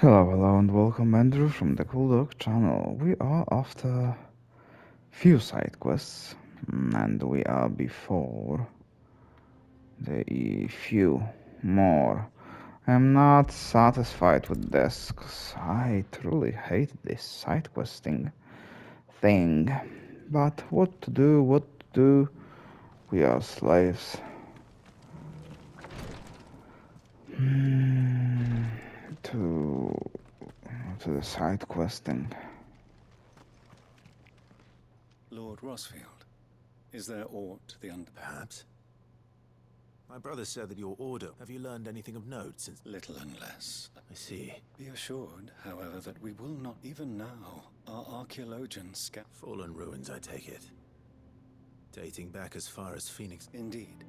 Hello, and welcome, Andrew from the Cool Dog channel. We are after few side quests, and we are before the few more. I'm not satisfied with this, cause I truly hate this side questing thing. But what to do, we are slaves. Hmm, to, to the side questing. Lord Rossfield, is there aught the Perhaps. My brother said that your order. Have you learned anything of note since? Little and less. I see. Be assured, however, that we will not, even now, our archaeologians Fallen ruins, I take it. Dating back as far as Phoenix. Indeed.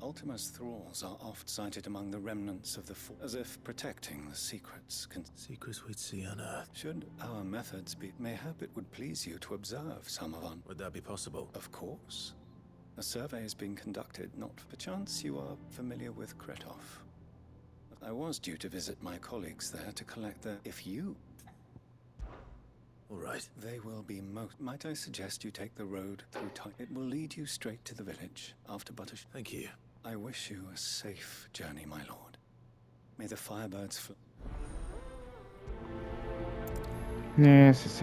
Ultima's thralls are oft sighted among the remnants of the as if protecting the secrets. Secrets we'd see unearthed. Should our methods be, mayhap it would please you to observe some of on. Would that be possible? Of course. A survey is being conducted, not perchance you are familiar with Kretov. I was due to visit my colleagues there to collect their, if you... All right. They will be might I suggest you take the road through It will lead you straight to the village, after Thank you. I wish you a safe journey, my lord. May the firebirds fly. Yes.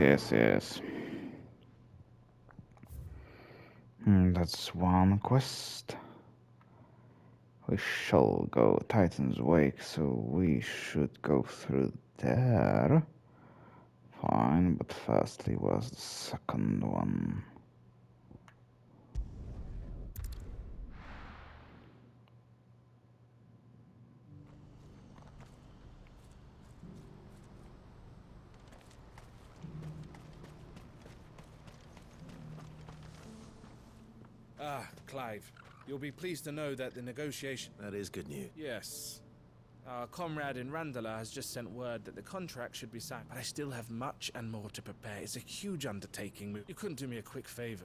That's one quest. We shall go Titan's Wake, so we should go through there. Fine, but firstly was the second one. Ah, Clive. You'll be pleased to know that the negotiation... That is good news. Yes. Our comrade in Randala has just sent word that the contract should be signed, but I still have much and more to prepare. It's a huge undertaking. You couldn't do me a quick favor.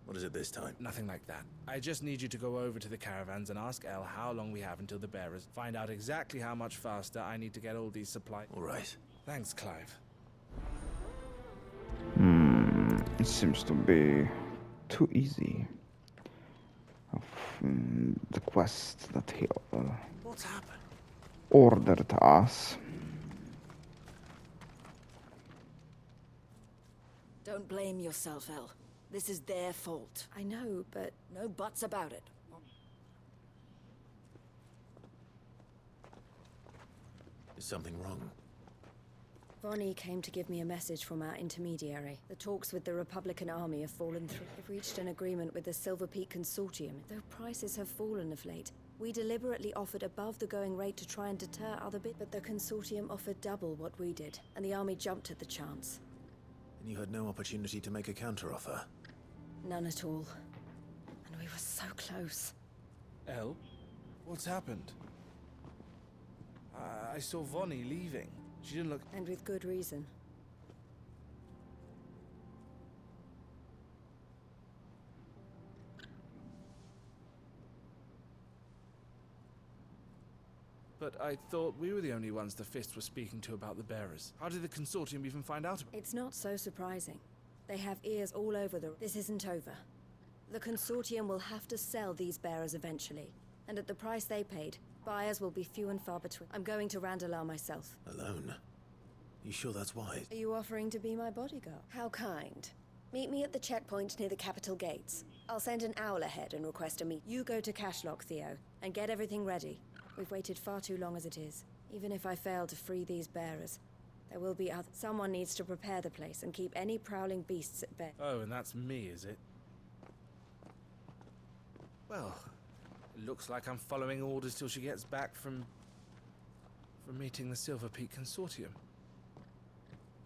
What is it this time? Nothing like that. I just need you to go over to the caravans and ask Elle how long we have until the bearers. Find out exactly how much faster I need to get all these supplies. All right. Thanks, Clive. It seems to be too easy. The quest that he What's happened? ordered us. Don't blame yourself, Elle. This is their fault. I know, but no buts about it. Is something wrong? Bonnie came to give me a message from our intermediary. The talks with the Republican Army have fallen through. They've reached an agreement with the Silver Peak Consortium. Though prices have fallen of late, we deliberately offered above the going rate to try and deter other bids. But the Consortium offered double what we did, and the Army jumped at the chance. And you had no opportunity to make a counteroffer? None at all. And we were so close. Elle? What's happened? I saw Vonnie leaving. She didn't look... And with good reason. But I thought we were the only ones the Fist were speaking to about the bearers. How did the Consortium even find out about it? It's not so surprising. They have ears all over the... This isn't over. The Consortium will have to sell these bearers eventually. And at the price they paid, buyers will be few and far between. I'm going to Randalar myself. Alone? You sure that's wise? Are you offering to be my bodyguard? How kind. Meet me at the checkpoint near the capital gates. I'll send an owl ahead and request a meet. You go to Cashlock, Theo, and get everything ready. We've waited far too long as it is. Even if I fail to free these bearers, there will be other... Someone needs to prepare the place and keep any prowling beasts at bay. Oh, and that's me, is it? Well, it looks like I'm following orders till she gets back from meeting the Silver Peak Consortium,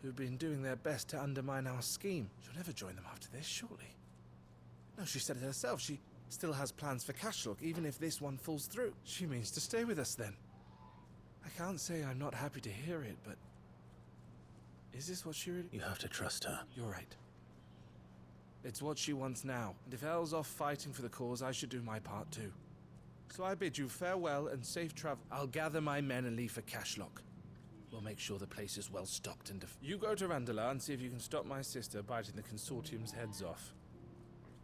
who've been doing their best to undermine our scheme. She'll never join them after this, surely. No, she said it herself. She still has plans for Cashlock, even if this one falls through. She means to stay with us then. I can't say I'm not happy to hear it, but... Is this what she really... You have to trust her. You're right. It's what she wants now. And if Elle's off fighting for the cause, I should do my part too. So I bid you farewell and safe travel. I'll gather my men and leave for Cashlock. We'll make sure the place is well stocked and you go to Randala and see if you can stop my sister biting the consortium's heads off.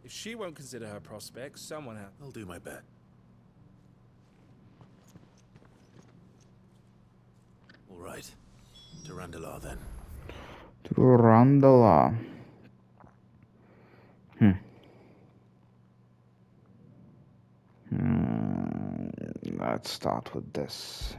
If she won't consider her prospects, someone else. I'll do my best. All right. To Randalar, then. To Randala. Let's start with this.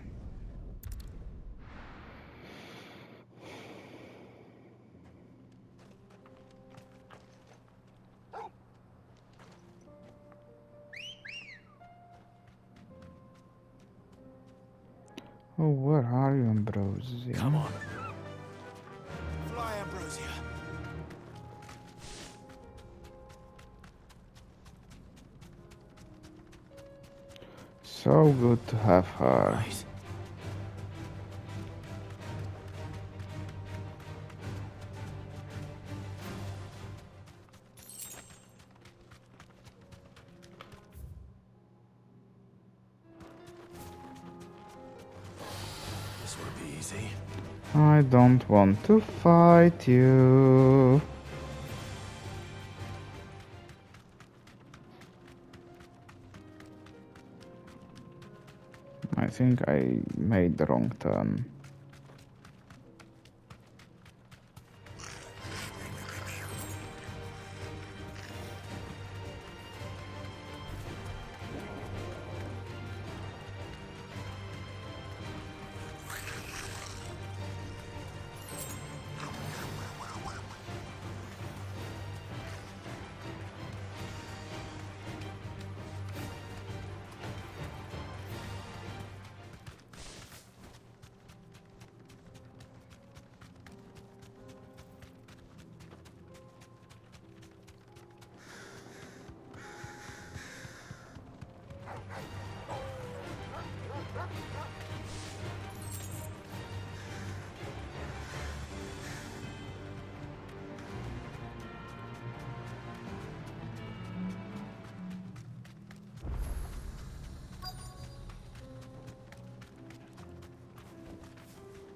Oh, where are you, Ambrosia? Come on. Fly, Ambrosia. So good to have her. Right. This won't be easy. I don't want to fight you. I think I made the wrong turn.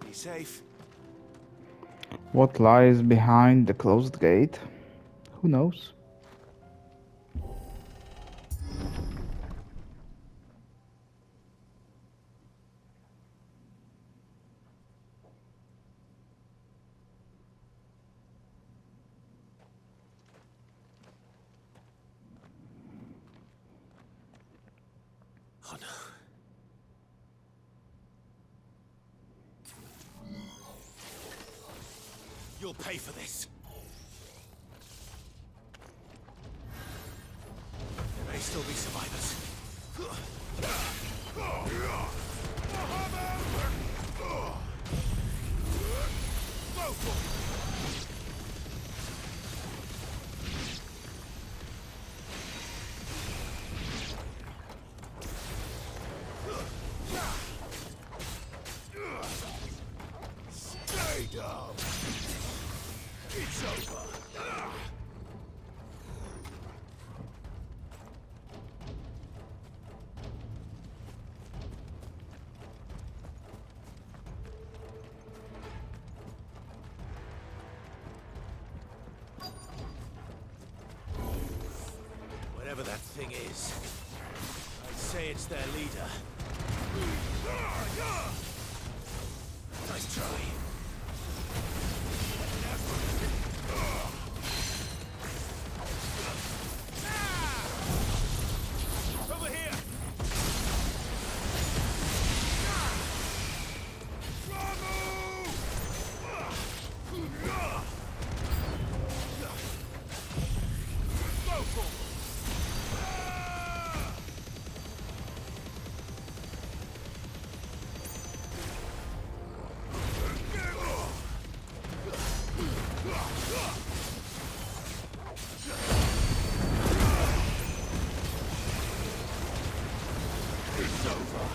Be safe. What lies behind the closed gate? Who knows? Oh no. You'll pay for this. There may still be survivors. Go for it. Stay down. It's over. Whatever that thing is, I'd say it's their leader. Nice try. Over here! Go for it! It's over.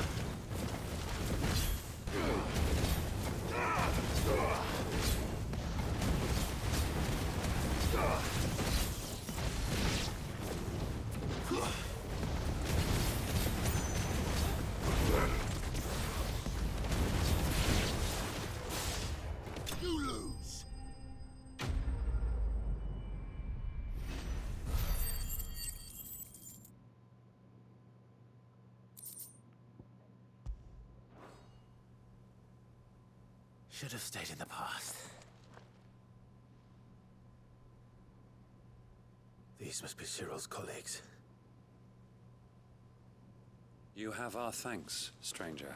Should have stayed in the past. These must be Cyril's colleagues. You have our thanks, stranger.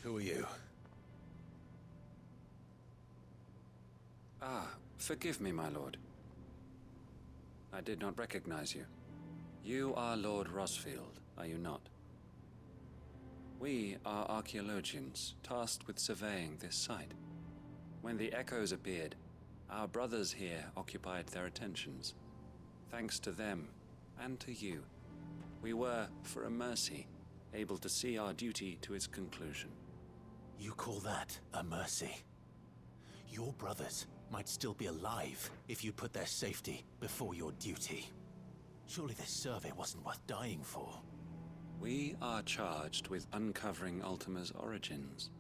Who are you? Ah, forgive me, my lord. I did not recognize you. You are Lord Rosfield, are you not? We are archaeologians, tasked with surveying this site. When the echoes appeared, our brothers here occupied their attentions. Thanks to them, and to you, we were, for a mercy, able to see our duty to its conclusion. You call that a mercy? Your brothers might still be alive if you put their safety before your duty. Surely this survey wasn't worth dying for. We are charged with uncovering Ultima's origins,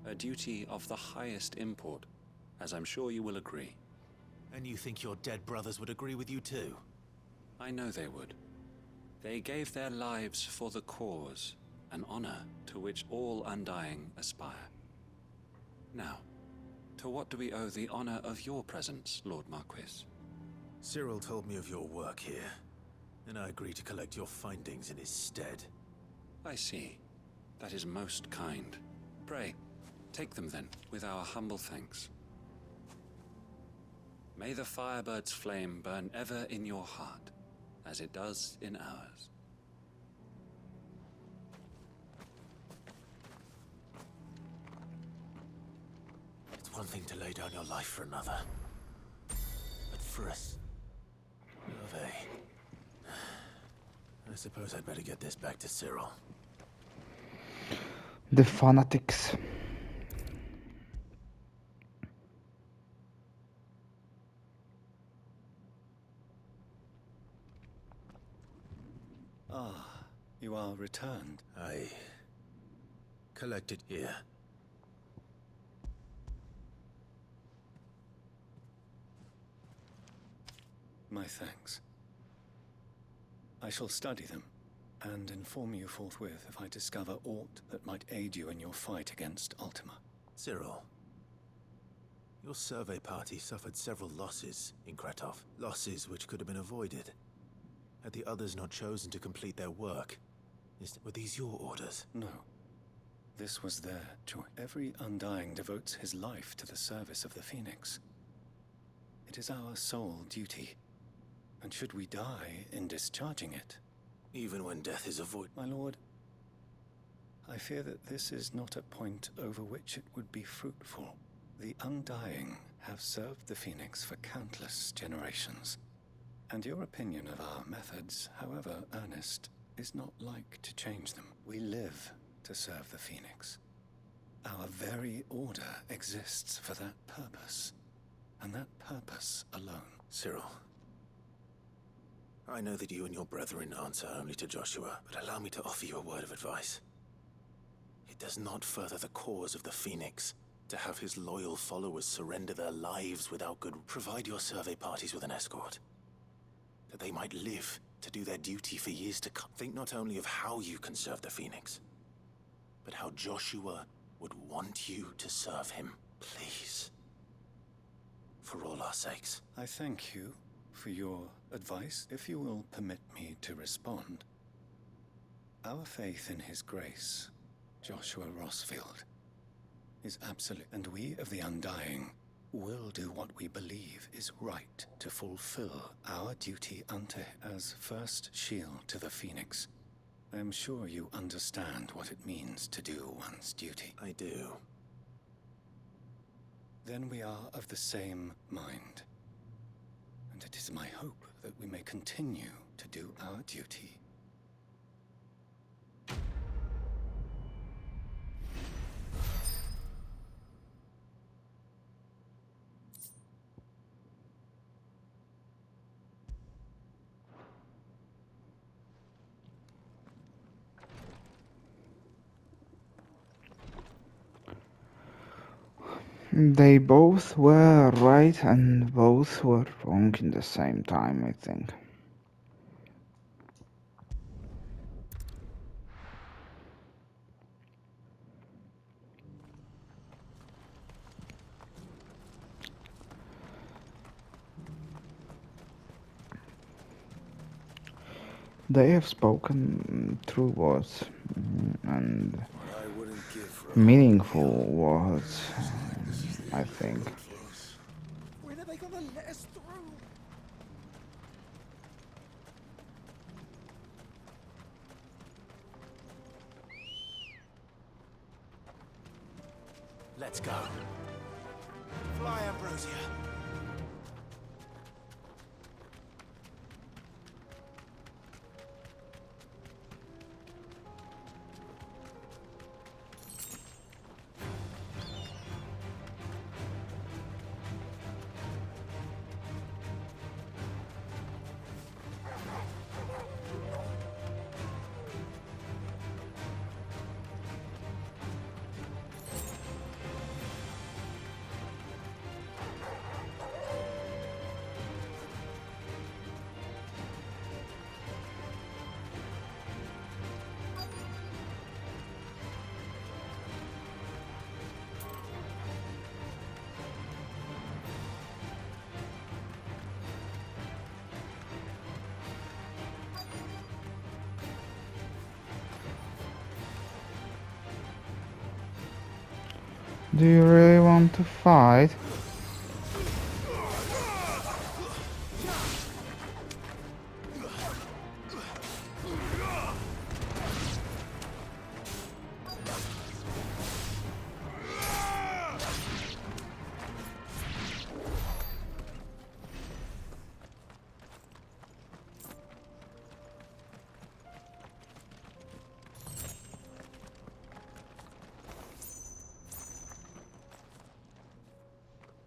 a duty of the highest import, as I'm sure you will agree. And you think your dead brothers would agree with you too? I know they would. They gave their lives for the cause, an honor to which all Undying aspire. Now, to what do we owe the honor of your presence, Lord Marquis? Cyril told me of your work here, and I agreed to collect your findings in his stead. I see. That is most kind. Pray, take them then, with our humble thanks. May the Firebird's flame burn ever in your heart, as it does in ours. It's one thing to lay down your life for another, but for us, survey. I suppose I'd better get this back to Cyril. The fanatics. Ah, you are returned. I collected here. My thanks. I shall study them, and inform you forthwith if I discover aught that might aid you in your fight against Ultima. Cyril, your survey party suffered several losses in Kretov. Losses which could have been avoided, had the others not chosen to complete their work. Were these your orders? No. This was their choice. Every Undying devotes his life to the service of the Phoenix. It is our sole duty, and should we die in discharging it... Even when death is avoided. My lord, I fear that this is not a point over which it would be fruitful. The Undying have served the Phoenix for countless generations, and your opinion of our methods, however earnest, is not like to change them. We live to serve the Phoenix. Our very order exists for that purpose, and that purpose alone. Cyril, I know that you and your brethren answer only to Joshua, but allow me to offer you a word of advice. It does not further the cause of the Phoenix to have his loyal followers surrender their lives without good. Provide your survey parties with an escort, that they might live to do their duty for years to come. Think not only of how you can serve the Phoenix, but how Joshua would want you to serve him. Please. For all our sakes. I thank you for your advice. If you will permit me to respond. Our faith in his grace, Joshua Rosfield, is absolute, and we of the Undying will do what we believe is right to fulfill our duty unto as first shield to the Phoenix. I am sure you understand what it means to do one's duty. I do. Then we are of the same mind. And it is my hope that we may continue to do our duty. They both were right and both were wrong in the same time, I think. They have spoken true words and What I wouldn't give for a meaningful meal. words, Looks like this is the I end of the think. road for us. When are they gonna let us through? Let's go. Fly, Ambrosia. Do you really want to fight?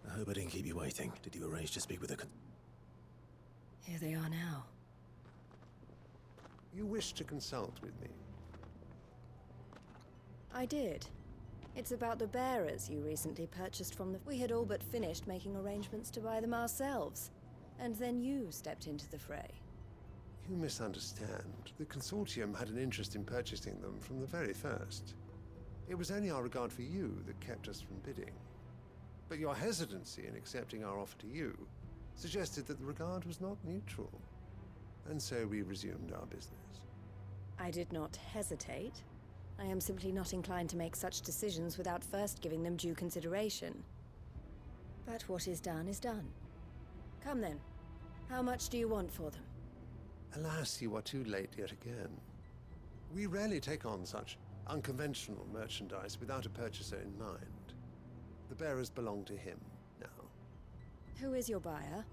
I hope I didn't keep you waiting. Did you arrange to speak with the Here they are now. You wish to consult with me? I did. It's about the bearers you recently purchased from the... We had all but finished making arrangements to buy them ourselves. And then you stepped into the fray. You misunderstand. The Consortium had an interest in purchasing them from the very first. It was only our regard for you that kept us from bidding. But your hesitancy in accepting our offer to you suggested that the regard was not mutual. And so we resumed our business. I did not hesitate. I am simply not inclined to make such decisions without first giving them due consideration. But what is done is done. Come then. How much do you want for them? Alas, you are too late yet again. We rarely take on such unconventional merchandise without a purchaser in mind. The bearers belong to him now. Who is your buyer?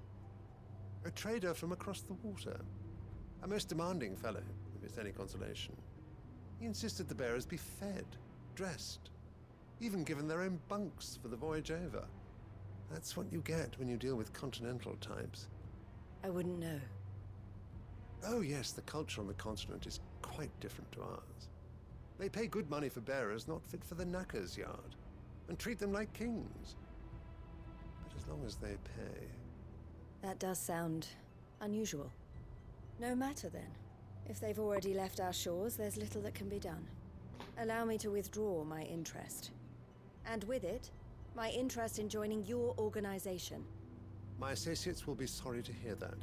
A trader from across the water. A most demanding fellow, if it's any consolation. He insisted the bearers be fed, dressed, even given their own bunks for the voyage over. That's what you get when you deal with continental types. I wouldn't know. Oh yes, the culture on the continent is quite different to ours. They pay good money for bearers not fit for the knacker's yard, and treat them like kings. But as long as they pay... That does sound unusual. No matter then. If they've already left our shores, there's little that can be done. Allow me to withdraw my interest. And with it, my interest in joining your organization. My associates will be sorry to hear that.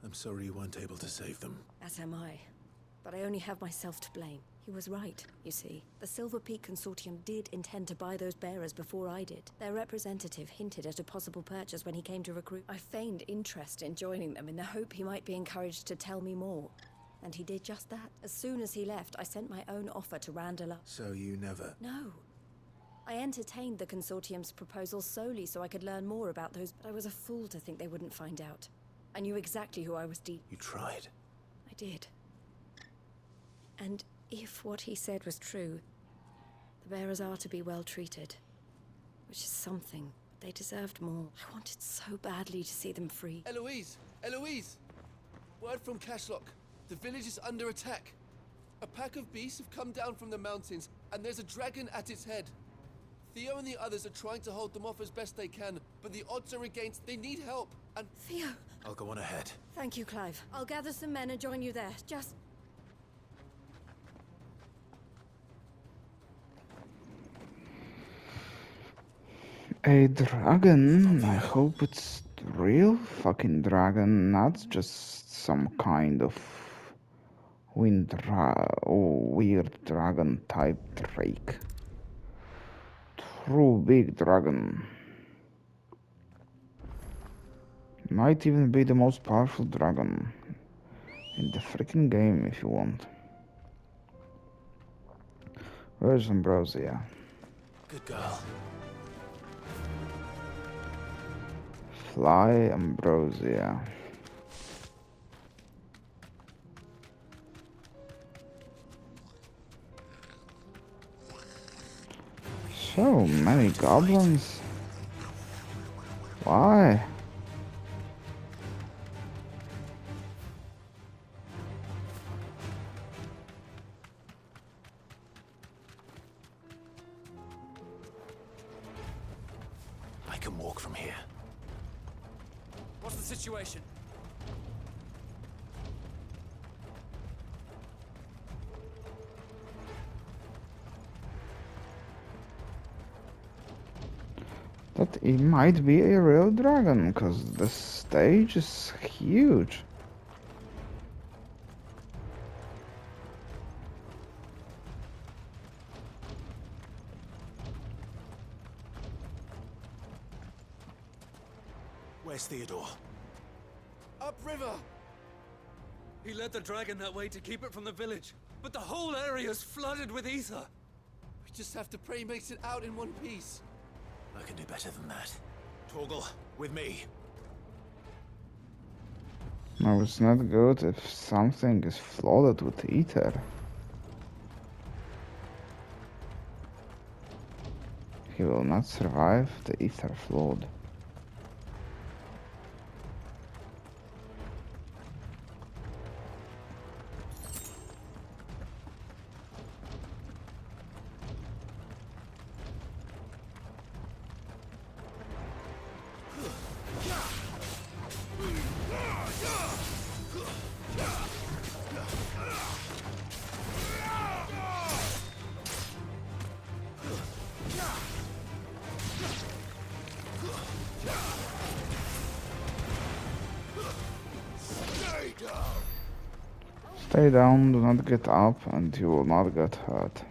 I'm sorry you weren't able to save them. As am I. But I only have myself to blame. He was right, you see. The Silver Peak Consortium did intend to buy those bearers before I did. Their representative hinted at a possible purchase when he came to recruit. I feigned interest in joining them in the hope he might be encouraged to tell me more. And he did just that. As soon as he left, I sent my own offer to Randall. So you never... No. I entertained the Consortium's proposal solely so I could learn more about those, but I was a fool to think they wouldn't find out. I knew exactly who I was You tried. I did. And if what he said was true, the bearers are to be well treated. Which is something. They deserved more. I wanted so badly to see them free. Eloise! Eloise! Word from Cashlock. The village is under attack. A pack of beasts have come down from the mountains, and there's a dragon at its head. Theo and the others are trying to hold them off as best they can, but the odds are against. They need help, and Theo, I'll go on ahead. thank you, Clive. I'll gather some men and join you there. Just... A dragon? I hope it's the real fucking dragon, not just some kind of weird dragon type drake. True big dragon. Might even be the most powerful dragon in the freaking game if you want. Where's Ambrosia? Good girl. Fly Ambrosia. So many goblins. Why? I can walk from here. What's the situation? That it might be a real dragon, because the stage is huge. Where's Theodore? upriver! He led the dragon that way to keep it from the village, but the whole area's flooded with ether. We just have to pray he makes it out in one piece. I can do better than that. Torgal, with me. No, it's not good if something is flooded with ether. He will not survive the ether flood. Stay down, do not get up, and you will not get hurt.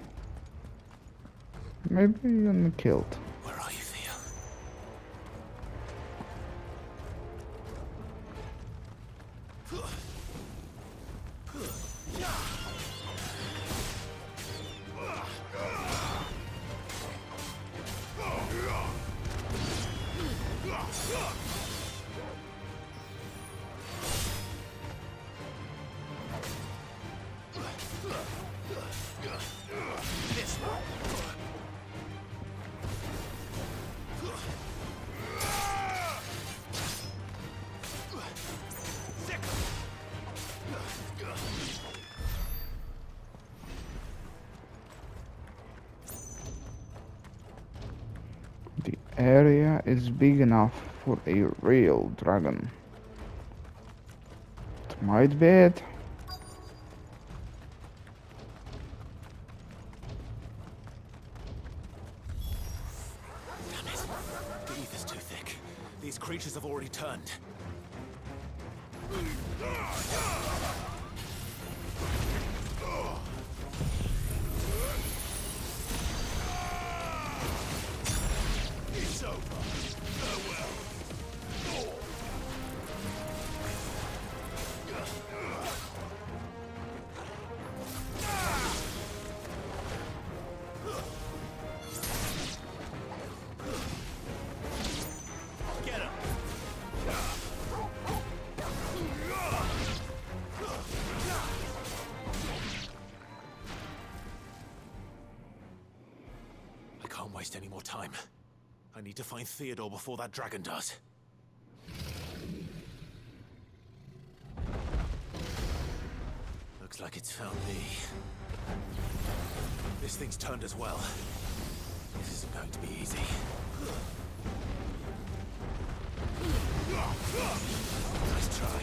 Maybe even killed. Where are you, Theo? The area is big enough for a real dragon. It might be it. Damn it. The ether's too thick. These creatures have already turned. It's over. Farewell. Get him. I can't waste any more time. I need to find Theodore before that dragon does. Looks like it's found me. This thing's turned as well. This isn't going to be easy. Nice try.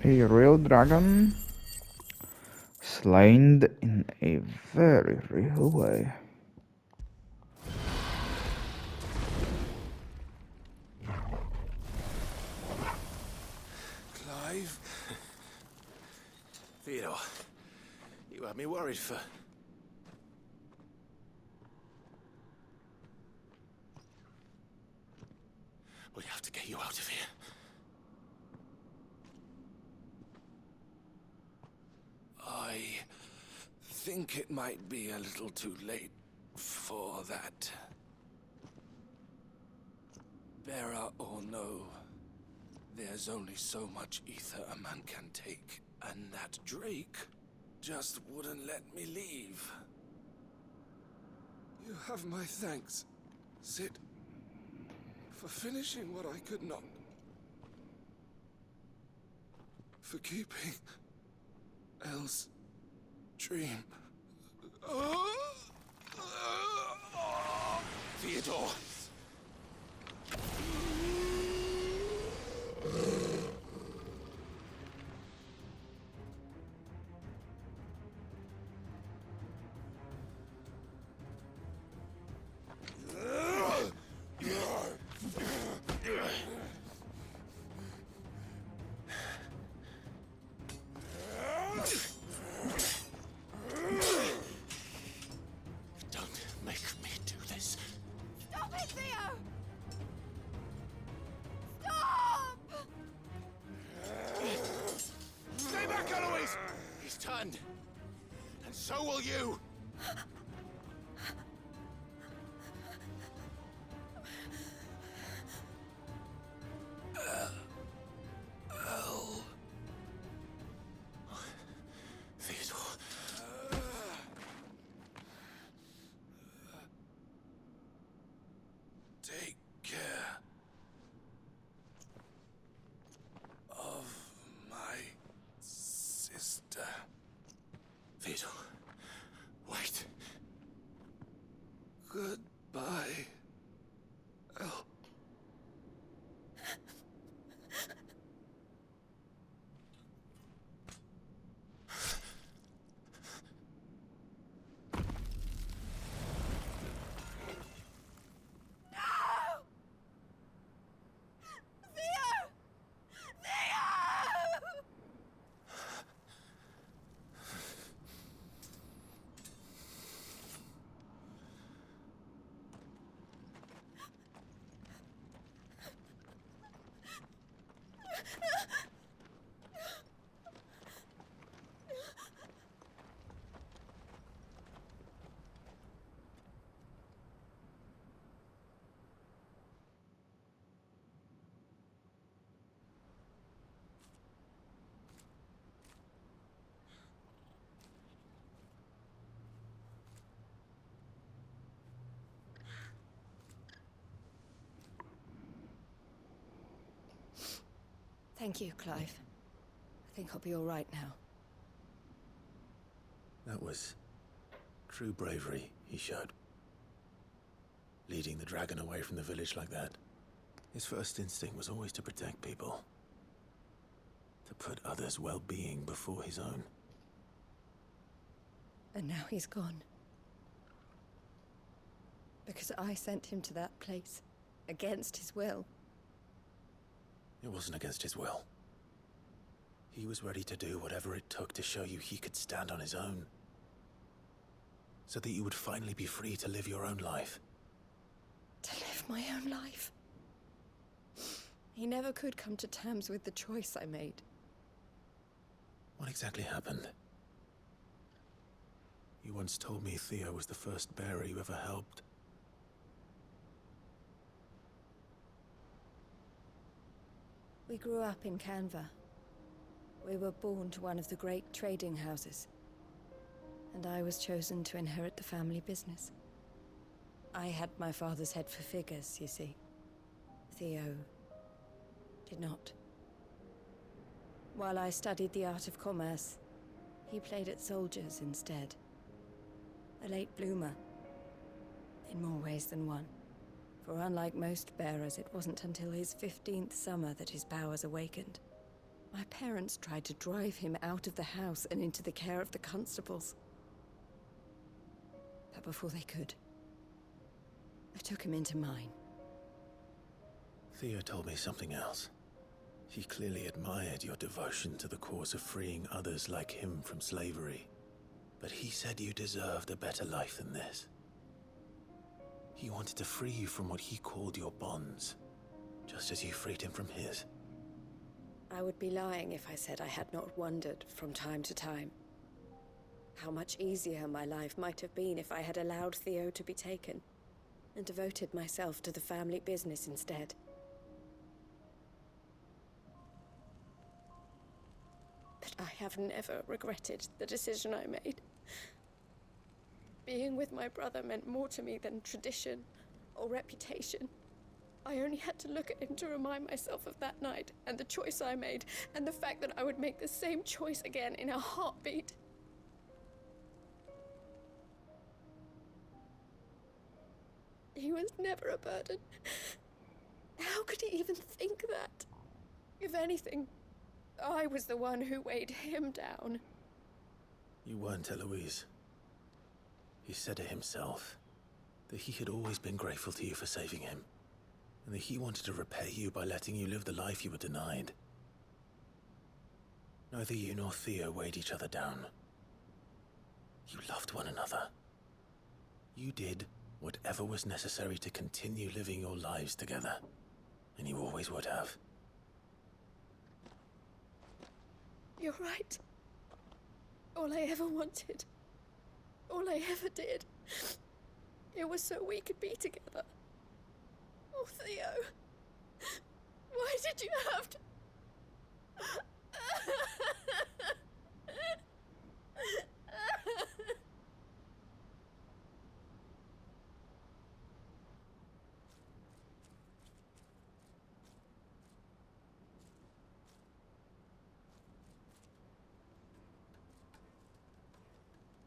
A real dragon slain in a very real way. Clive? Theodore, you had me worried for... We have to get you out of here. I think it might be a little too late for that. Bearer or no, there's only so much ether a man can take, and that Drake just wouldn't let me leave. You have my thanks, Sid, for finishing what I could not. For keeping Elle's dream. Theodore! Don't make me do this. Stop it, Theo! Stop! Stay back, Eloise! He's turned. And so will you! Theodore. Take care of my sister. Theodore. Wait. Goodbye, Elle. Thank you, Clive. I think I'll be all right now. That was true bravery he showed. Leading the dragon away from the village like that. His first instinct was always to protect people. To put others' well-being before his own. And now he's gone. Because I sent him to that place, against his will. It wasn't against his will. He was ready to do whatever it took to show you he could stand on his own. So that you would finally be free to live your own life. To live my own life. He never could come to terms with the choice I made. What exactly happened? You once told me Theo was the first bearer you ever helped. We grew up in Canva. We were born to one of the great trading houses. And I was chosen to inherit the family business. I had my father's head for figures, you see. Theo did not. While I studied the art of commerce, he played at soldiers instead. A late bloomer, in more ways than one. For unlike most bearers, it wasn't until his 15th summer that his powers awakened. My parents tried to drive him out of the house and into the care of the constables. But before they could, I took him into mine. Theo told me something else. He clearly admired your devotion to the cause of freeing others like him from slavery. But he said you deserved a better life than this. He wanted to free you from what he called your bonds, just as you freed him from his. I would be lying if I said I had not wondered from time to time how much easier my life might have been if I had allowed Theo to be taken and devoted myself to the family business instead. But I have never regretted the decision I made. Being with my brother meant more to me than tradition or reputation. I only had to look at him to remind myself of that night and the choice I made and the fact that I would make the same choice again in a heartbeat. He was never a burden. How could he even think that? If anything, I was the one who weighed him down. You weren't, Eloise. He said it himself, that he had always been grateful to you for saving him, and that he wanted to repay you by letting you live the life you were denied. Neither you nor Theo weighed each other down. You loved one another. You did whatever was necessary to continue living your lives together, and you always would have. You're right. All I ever wanted, all I ever did, it was so we could be together. Oh, Theo, why did you have to...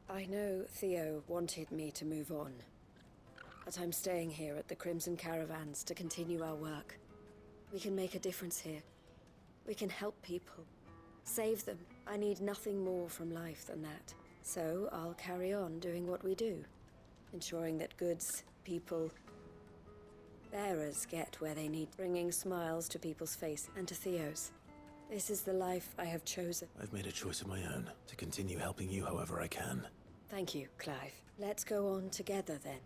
I know Theo wanted me to move on, but I'm staying here at the Crimson Caravans to continue our work. We can make a difference here. We can help people. Save them. I need nothing more from life than that. So I'll carry on doing what we do. Ensuring that goods, people, bearers get where they need, bringing smiles to people's face and to Theo's. This is the life I have chosen. I've made a choice of my own, to continue helping you however I can. Thank you, Clive. Let's go on together then.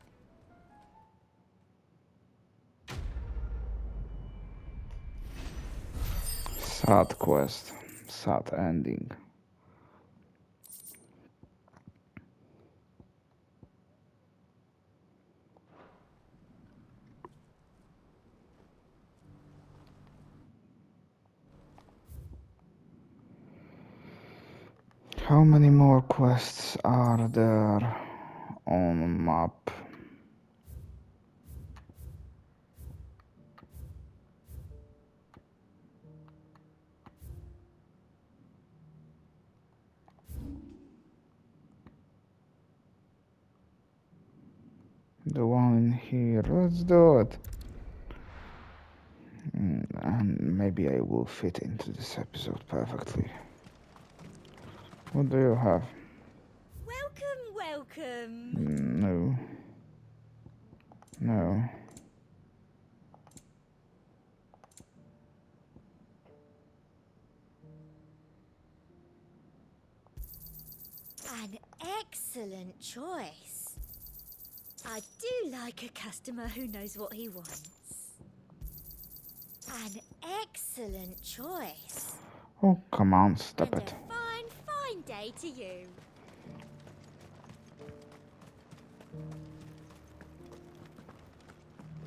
Sad quest. Sad ending. How many more quests are there on map? The one in here. Let's do it. And maybe I will fit into this episode perfectly. What do you have? Welcome, welcome. No. No. An excellent choice. I do like a customer who knows what he wants. An excellent choice. Oh, come on, stop And it. a fine, fine day to you.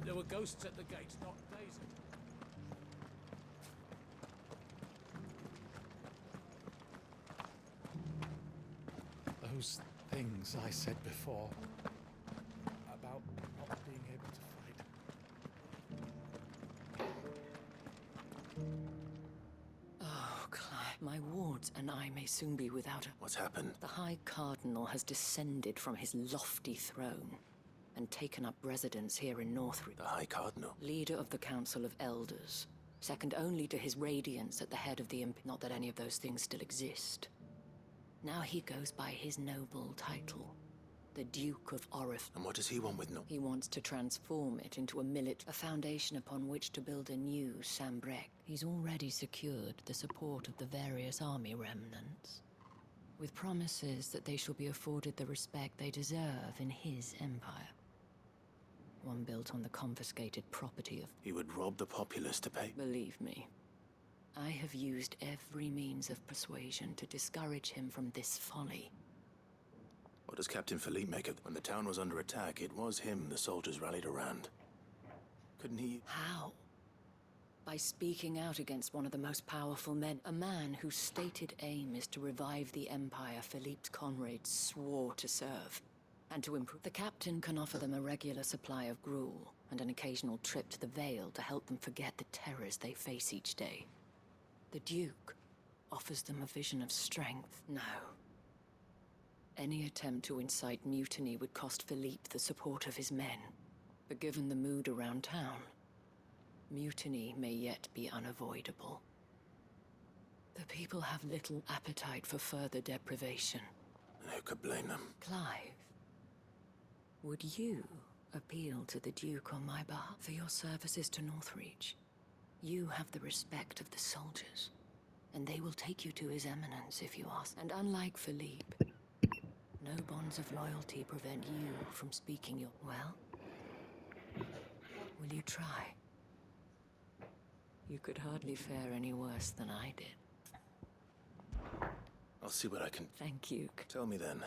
There were ghosts at the gate, not Daisy. Those things I said before about not being able to fight. Oh, Clive, my wards and I may soon be without a... What's happened? The High Cardinal has descended from his lofty throne and taken up residence here in Northreach. The High Cardinal? Leader of the Council of Elders, second only to his Radiance at the head of the Not that any of those things still exist. Now he goes by his noble title, the Duke of Orif. And what does he want with He wants to transform it into a foundation upon which to build a new Sambrek. He's already secured the support of the various army remnants, with promises that they shall be afforded the respect they deserve in his empire. One built on the confiscated property of... He would rob the populace to pay? Believe me, I have used every means of persuasion to discourage him from this folly. What does Captain Philippe make of it? When the town was under attack, it was him the soldiers rallied around. Couldn't he... How? By speaking out against one of the most powerful men, a man whose stated aim is to revive the empire Philippe's comrades swore to serve, and to improve. The captain can offer them a regular supply of gruel, and an occasional trip to the Vale to help them forget the terrors they face each day. The Duke offers them a vision of strength. No. Any attempt to incite mutiny would cost Philippe the support of his men. But given the mood around town, mutiny may yet be unavoidable. The people have little appetite for further deprivation. Who could blame them? Clive, would you appeal to the Duke on my behalf for your services to Northreach? You have the respect of the soldiers, and they will take you to His Eminence if you ask. And unlike Philippe, no bonds of loyalty prevent you from speaking your... Well? Will you try? You could hardly fare any worse than I did. I'll see what I can... Thank you. Tell me then,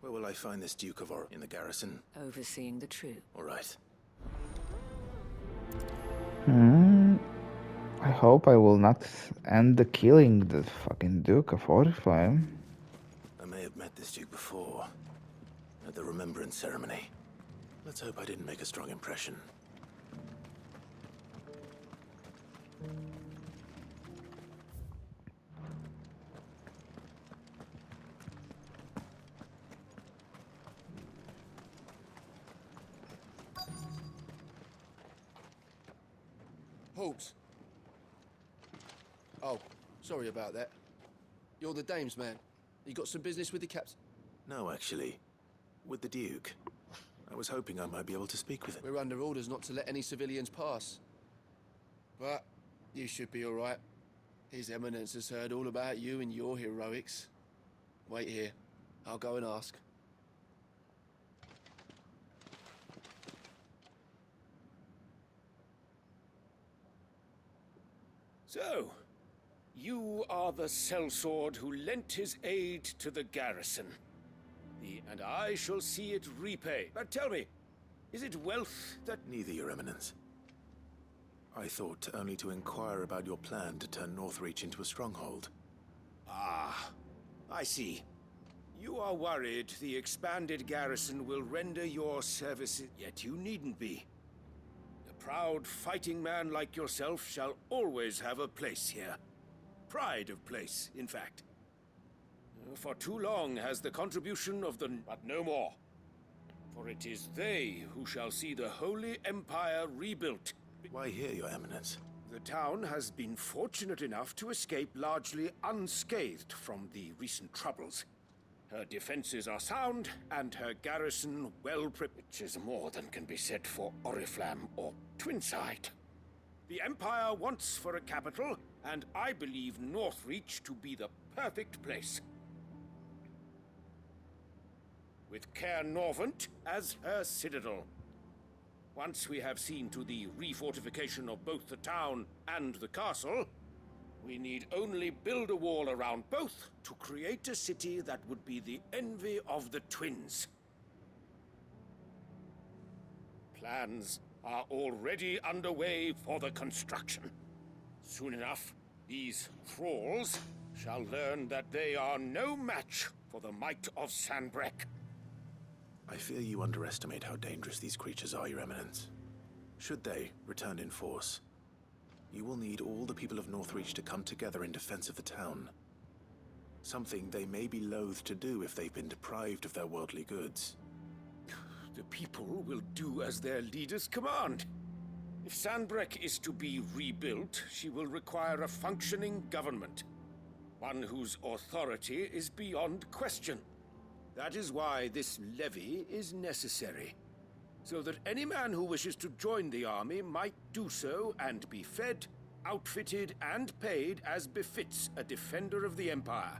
where will I find this Duke of Or... In the garrison? Overseeing the troop. All right. I hope I will not end the killing the fucking Duke of Oriflame. I may have met this Duke before, at the Remembrance Ceremony. Let's hope I didn't make a strong impression. Halt! Oh, sorry about that. You're the dame's man. You got some business with the captain? No, actually. With the Duke. I was hoping I might be able to speak with him. We're under orders not to let any civilians pass. But you should be all right. His Eminence has heard all about you and your heroics. Wait here. I'll go and ask. So, you are the sellsword who lent his aid to the garrison. And I shall see it repay. But tell me, is it wealth that... Neither, Your Eminence. I thought only to inquire about your plan to turn Northreach into a stronghold. Ah, I see. You are worried the expanded garrison will render your services, yet you needn't be. A proud fighting man like yourself shall always have a place here. Pride of place, in fact. For too long has the contribution of the... But no more. For it is they who shall see the Holy Empire rebuilt. Why here, Your Eminence? The town has been fortunate enough to escape largely unscathed from the recent troubles. Her defenses are sound, and her garrison well prepared, which is more than can be said for Oriflamme or Twinside. The Empire wants for a capital, and I believe Northreach to be the perfect place. With Caer Norvent as her citadel. Once we have seen to the refortification of both the town and the castle, we need only build a wall around both to create a city that would be the envy of the twins. Plans are already underway for the construction. Soon enough, these thralls shall learn that they are no match for the might of Sanbreque. I fear you underestimate how dangerous these creatures are, Your Eminence. Should they return in force, you will need all the people of Northreach to come together in defense of the town. Something they may be loath to do if they've been deprived of their worldly goods. The people will do as their leaders command. If Sanbreque is to be rebuilt, she will require a functioning government. One whose authority is beyond question. That is why this levy is necessary. So that any man who wishes to join the army might do so and be fed, outfitted, and paid as befits a defender of the Empire.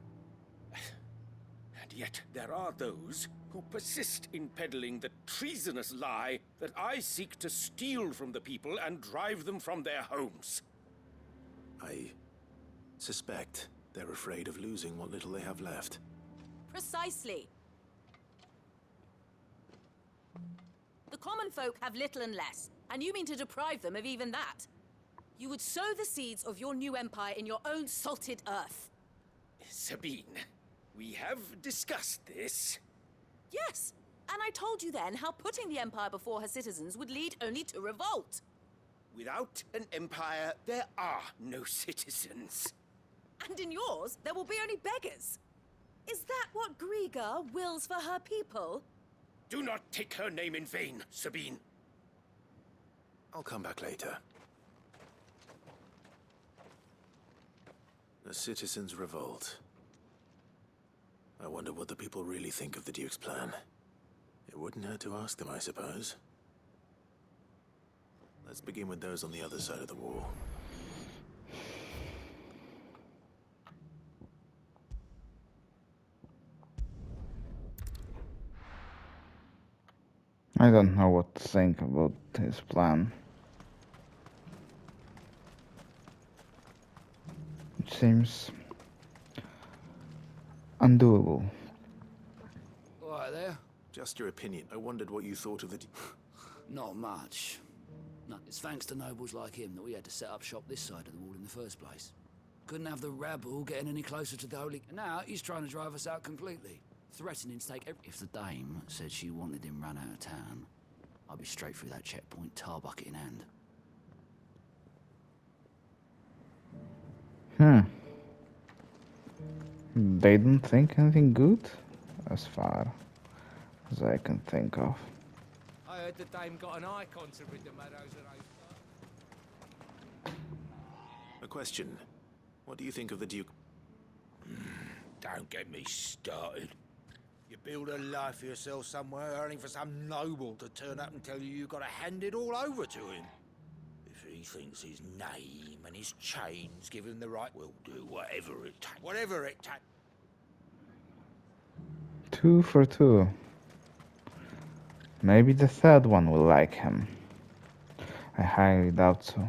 And yet there are those who persist in peddling the treasonous lie that I seek to steal from the people and drive them from their homes. I suspect they're afraid of losing what little they have left. Precisely. The common folk have little and less, and you mean to deprive them of even that. You would sow the seeds of your new empire in your own salted earth. Sabine, we have discussed this. Yes, and I told you then how putting the empire before her citizens would lead only to revolt. Without an empire, there are no citizens. And in yours, there will be only beggars. Is that what Griga wills for her people? Do not take her name in vain, Sabine. I'll come back later. The citizens revolt. I wonder what the people really think of the Duke's plan. It wouldn't hurt to ask them, I suppose. Let's begin with those on the other side of the wall. I don't know what to think about his plan. It seems undoable. Right there. Just your opinion. I wondered what you thought of the... Not much. No, it's thanks to nobles like him that we had to set up shop this side of the wall in the first place. Couldn't have the rabble getting any closer to the holy... And now he's trying to drive us out completely. Threatening to take every... If the dame said she wanted him run out of town, I'd be straight through that checkpoint, tar bucket in hand. They don't think anything good, as far as I can think of. I heard the dame got an icon to rid the meadows of those. A question. What do you think of the Duke? Don't get me started. You build a life for yourself somewhere, earning for some noble to turn up and tell you you've got to hand it all over to him. If he thinks his name and his chains give him the right, we'll do whatever it takes. Whatever it takes. 2 for 2. Maybe the third one will like him. I highly doubt so.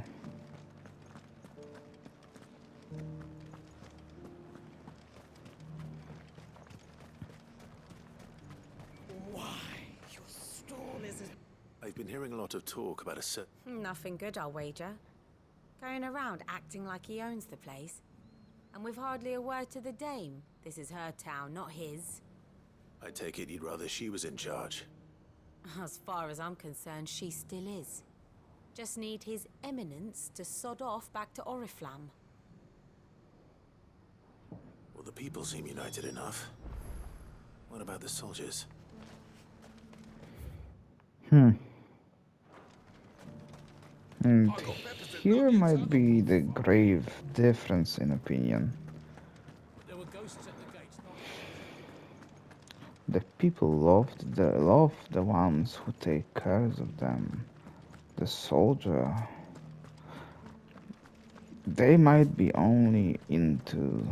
I've been hearing a lot of talk about a set. Nothing good, I'll wager. Going around acting like he owns the place. And with hardly a word to the dame. This is her town, not his. I take it you'd rather she was in charge. As far as I'm concerned, she still is. Just need his eminence to sod off back to Oriflamme. Well, the people seem united enough. What about the soldiers? And here might be the grave difference in opinion. There were ghosts at the gates, not The people love the ones who take care of them. The soldier, they might be only into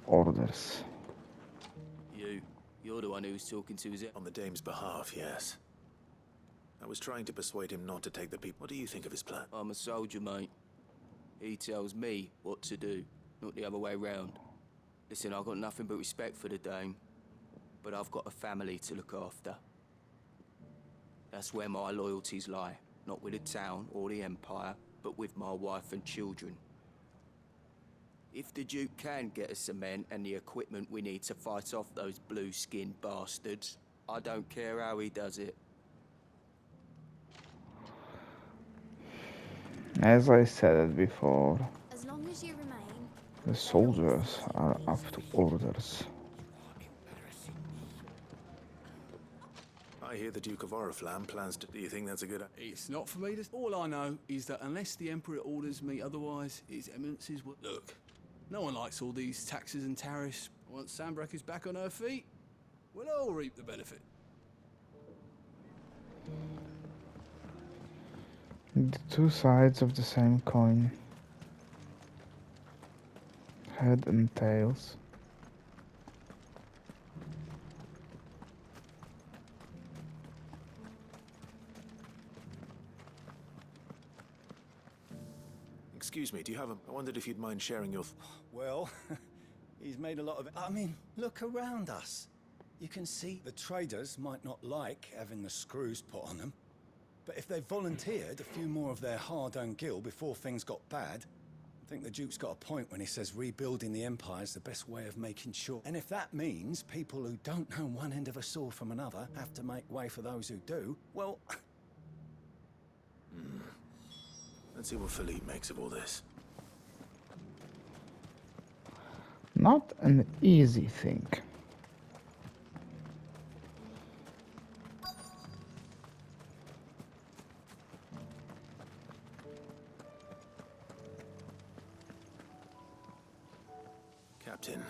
orders. You're the one who's talking to us. On the dame's behalf, yes. I was trying to persuade him not to take the people. What do you think of his plan? I'm a soldier, mate. He tells me what to do, not the other way round. Listen, I've got nothing but respect for the dame, but I've got a family to look after. That's where my loyalties lie, not with the town or the Empire, but with my wife and children. If the Duke can get us cement and the equipment we need to fight off those blue-skinned bastards, I don't care how he does it. As I said it before, As long as you remain. the soldiers are up to orders. I hear the Duke of Oriflamme plans to... Do you think that's a good... It's not for me to... All I know is that unless the Emperor orders me otherwise, His Eminence's... Look, no one likes all these taxes and tariffs. Once Sandbreck is back on her feet, we'll all reap the benefit. The two sides of the same coin. Head and tails. Excuse me, do you have a... I wondered if you'd mind sharing your... Well, he's made a lot of it. I mean, look around us. You can see the traders might not like having the screws put on them. But if they volunteered a few more of their hard-earned gil before things got bad, I think the Duke's got a point when he says rebuilding the Empire is the best way of making sure. And if that means people who don't know one end of a sword from another have to make way for those who do, well... Let's see what Philippe makes of all this. Not an easy thing. Captain.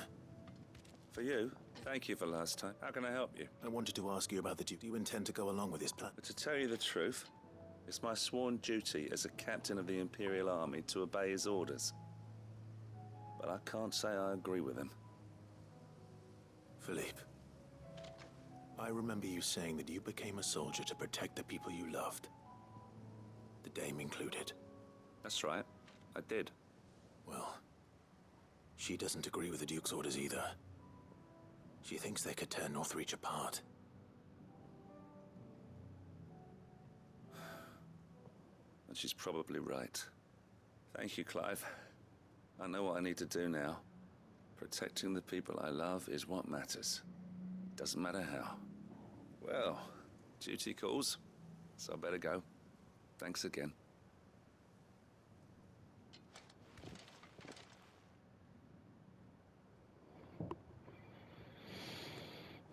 For you, thank you for last time. How can I help you? I wanted to ask you about the Duke. Do you intend to go along with his plan? But to tell you the truth, it's my sworn duty as a captain of the Imperial Army to obey his orders. But I can't say I agree with him. Philippe, I remember you saying that you became a soldier to protect the people you loved. The Dame included. That's right, I did. Well, she doesn't agree with the Duke's orders either. She thinks they could tear Northreach apart. And she's probably right. Thank you, Clive. I know what I need to do now. Protecting the people I love is what matters. Doesn't matter how. Well, duty calls, so I better go. Thanks again.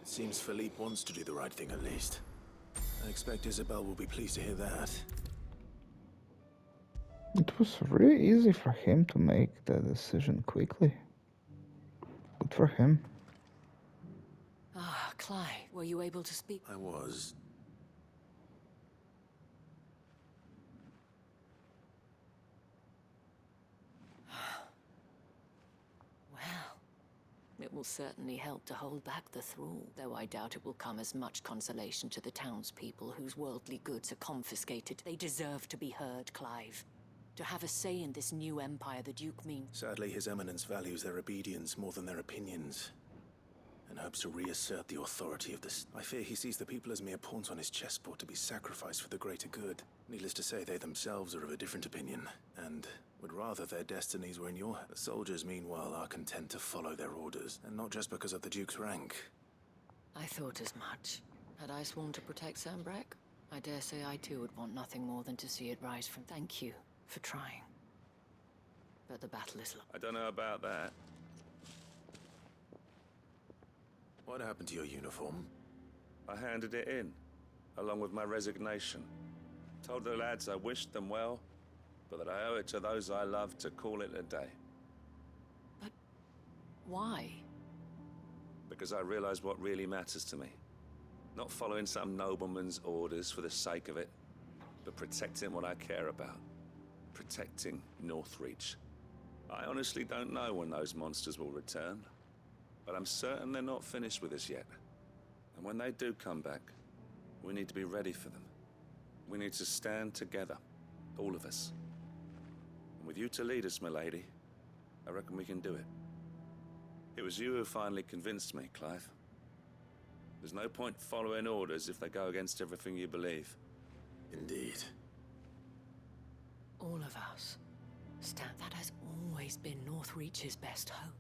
It seems Philippe wants to do the right thing at least. I expect Isabel will be pleased to hear that. It was really easy for him to make the decision quickly. Good for him. Ah, Clive, were you able to speak? I was. Well, it will certainly help to hold back the thrall, though I doubt it will come as much consolation to the townspeople whose worldly goods are confiscated. They deserve to be heard, Clive. To have a say in this new empire the Duke means... Sadly, His Eminence values their obedience more than their opinions, and hopes to reassert the authority of this. I fear he sees the people as mere pawns on his chessboard to be sacrificed for the greater good. Needless to say, they themselves are of a different opinion, and would rather their destinies were in your hands. The soldiers, meanwhile, are content to follow their orders, and not just because of the Duke's rank. I thought as much. Had I sworn to protect Sandbreck, I dare say I too would want nothing more than to see it rise from... Thank you for trying. But the battle is lost. I don't know about that. What happened to your uniform? I handed it in. along with my resignation. Told the lads I wished them well, but that I owe it to those I love to call it a day. But why? Because I realize what really matters to me. Not following some nobleman's orders for the sake of it, but protecting what I care about. Protecting Northreach. I honestly don't know when those monsters will return, but I'm certain they're not finished with us yet. And when they do come back, we need to be ready for them. We need to stand together, all of us. And with you to lead us, milady, I reckon we can do it. It was you who finally convinced me, Clive. There's no point following orders if they go against everything you believe. Indeed. All of us. Stan, that has always been Northreach's best hope.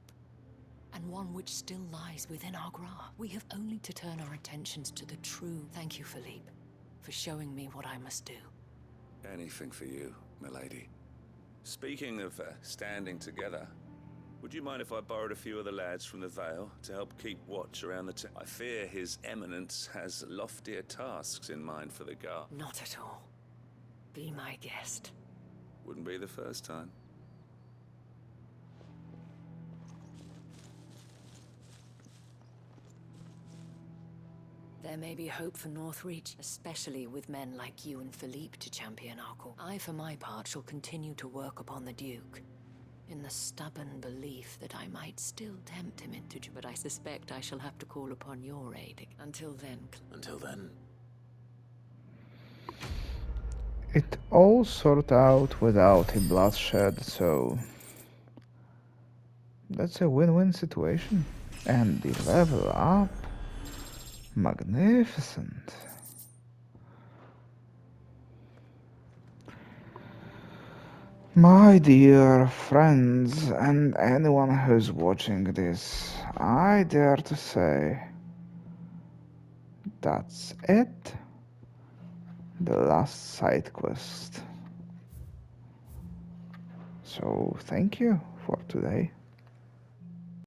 And one which still lies within our grasp. We have only to turn our attentions to the true. Thank you, Philippe, for showing me what I must do. Anything for you, milady. Speaking of standing together, would you mind if I borrowed a few of the lads from the Vale to help keep watch around the town? I fear His Eminence has loftier tasks in mind for the guard. Not at all. Be my guest. Wouldn't be the first time. There may be hope for Northreach, especially with men like you and Philippe to champion our cause. I, for my part, shall continue to work upon the Duke, in the stubborn belief that I might still tempt him into... But I suspect I shall have to call upon your aid. Until then... Until then... It all sorted out without a bloodshed, so... That's a win-win situation. And the level up... Magnificent. My dear friends and anyone who's watching this, I dare to say that's it. The last side quest. So thank you for today.